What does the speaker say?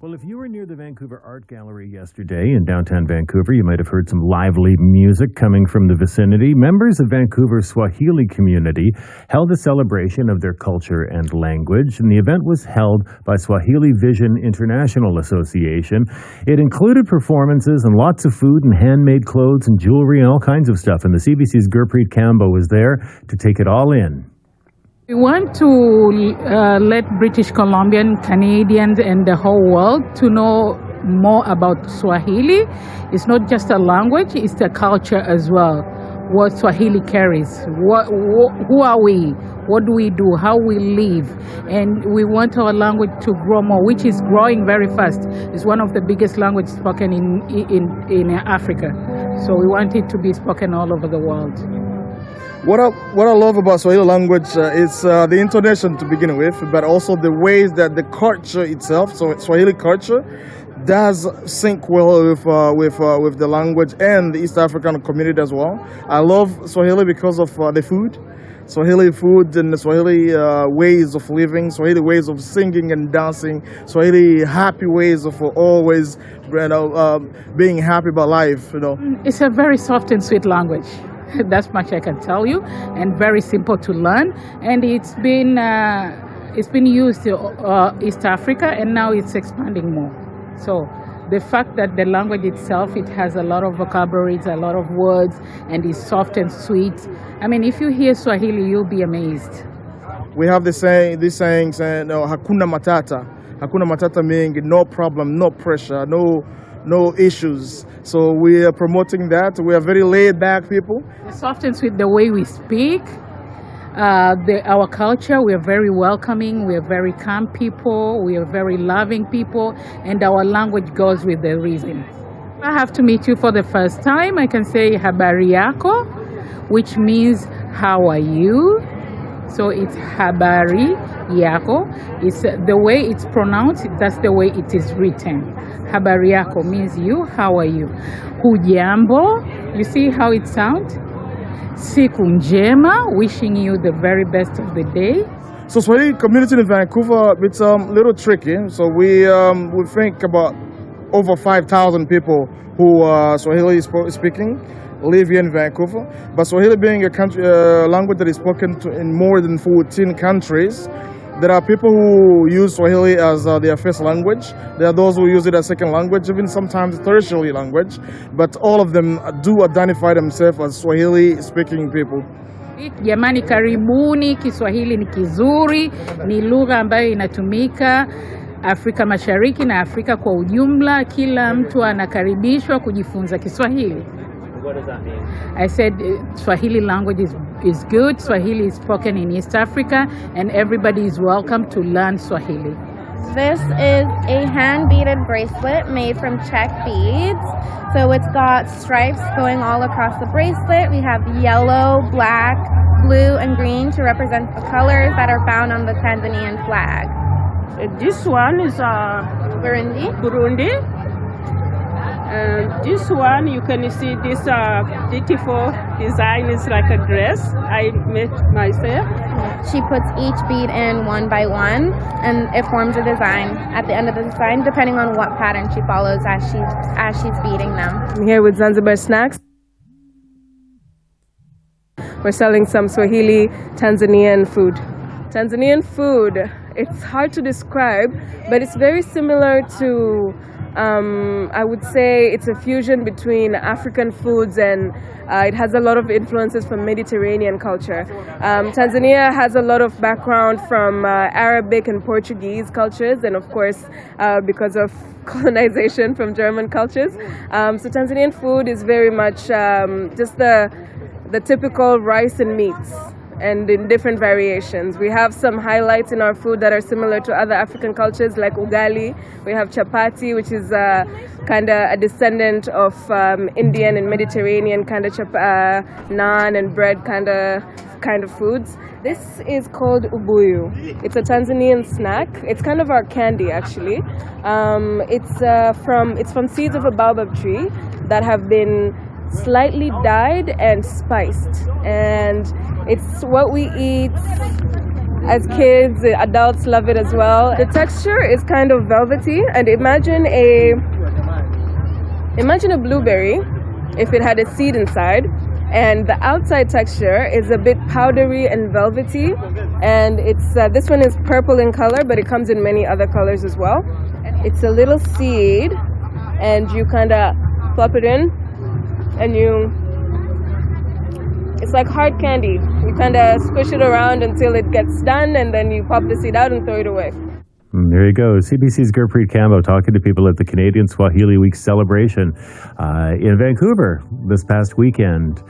Well, if you were near the Vancouver Art Gallery yesterday in downtown Vancouver, you might have heard some lively music coming from the vicinity. Members of Vancouver's Swahili community held a celebration of their culture and language, and the event was held by Swahili Vision International Association. It included performances and lots of food and handmade clothes and jewelry and all kinds of stuff, and the CBC's Gurpreet Kambo was there to take it all in. We want to let British Columbian, Canadians, and the whole world to know more about Swahili. It's not just a language, it's the culture as well. What Swahili carries, who are we, what do we do, how we live. And we want our language to grow more, which is growing very fast. It's one of the biggest languages spoken in Africa. So we want it to be spoken all over the world. What I love about Swahili language is the intonation to begin with, but also the ways that the culture itself, so Swahili culture, does sync well with the language and the East African community as well. I love Swahili because of the food. Swahili food and the Swahili ways of living, Swahili ways of singing and dancing, Swahili happy ways of always being happy about life. It's a very soft and sweet language. That's much I can tell you, and very simple to learn. And it's been used in East Africa, and now it's expanding more. So the fact that the language itself, it has a lot of vocabularies, a lot of words, and is soft and sweet. I mean, if you hear Swahili, you'll be amazed. We have this saying saying, hakuna matata. Hakuna matata meaning no problem, no pressure, no issues. So we are promoting that. We are very laid back people. Soft and sweet the way we speak. Our culture, we are very welcoming, we are very calm people, we are very loving people, and our language goes with the reason. I have to meet you for the first time. I can say habari yako, which means how are you? So it's habari yako. It's the way it's pronounced, that's the way it is written. Habari yako means you, how are you? Hujambo, you see how it sounds? Siku njema, wishing you the very best of the day. So Swahili community in Vancouver, it's a little tricky. So we think about over 5,000 people who are Swahili speaking live here in Vancouver. But Swahili being a country, language that is spoken in more than 14 countries, there are people who use Swahili as their first language. There are those who use it as second language, even sometimes tertiary language. But all of them do identify themselves as Swahili-speaking people. Jamani, karibuni. Kiswahili ni kizuri, ni lugha ambayo inatumika Afrika Mashariki na Afrika kwa ujumla. Kila mtu anakaribishwa kujifunza Kiswahili. What does that mean? I said Swahili language is good. Swahili is spoken in East Africa, and everybody is welcome to learn Swahili. This is a hand-beaded bracelet made from check beads. So it's got stripes going all across the bracelet. We have yellow, black, blue, and green to represent the colors that are found on the Tanzanian flag. This one is Burundi. This one, you can see this beautiful design is like a dress I made myself. She puts each bead in one by one, and it forms a design at the end of the design, depending on what pattern she follows as she's beading them. I'm here with Zanzibar Snacks. We're selling some Swahili Tanzanian food. Tanzanian food, it's hard to describe, but it's very similar to I would say it's a fusion between African foods and it has a lot of influences from Mediterranean culture. Tanzania has a lot of background from Arabic and Portuguese cultures, and of course because of colonization from German cultures. So Tanzanian food is very much just the typical rice and meats, and in different variations. We have some highlights in our food that are similar to other African cultures, like ugali. We have chapati, which is kind of a descendant of Indian and Mediterranean kind of naan and bread kind of foods. This is called ubuyu. It's a Tanzanian snack. It's kind of our candy, actually. It's from seeds of a baobab tree that have been slightly dyed and spiced, and it's what we eat As kids, the adults love it as well. The texture is kind of velvety, and imagine a blueberry if it had a seed inside, and the outside texture is a bit powdery and velvety, and it's this one is purple in color, but it comes in many other colors as well. It's a little seed, and you kind of plop it in, and it's like hard candy. You kind of squish it around until it gets done, and then you pop the seed out and throw it away. There you go. CBC's Gurpreet Cambo talking to people at the Canadian Swahili Week celebration in Vancouver this past weekend.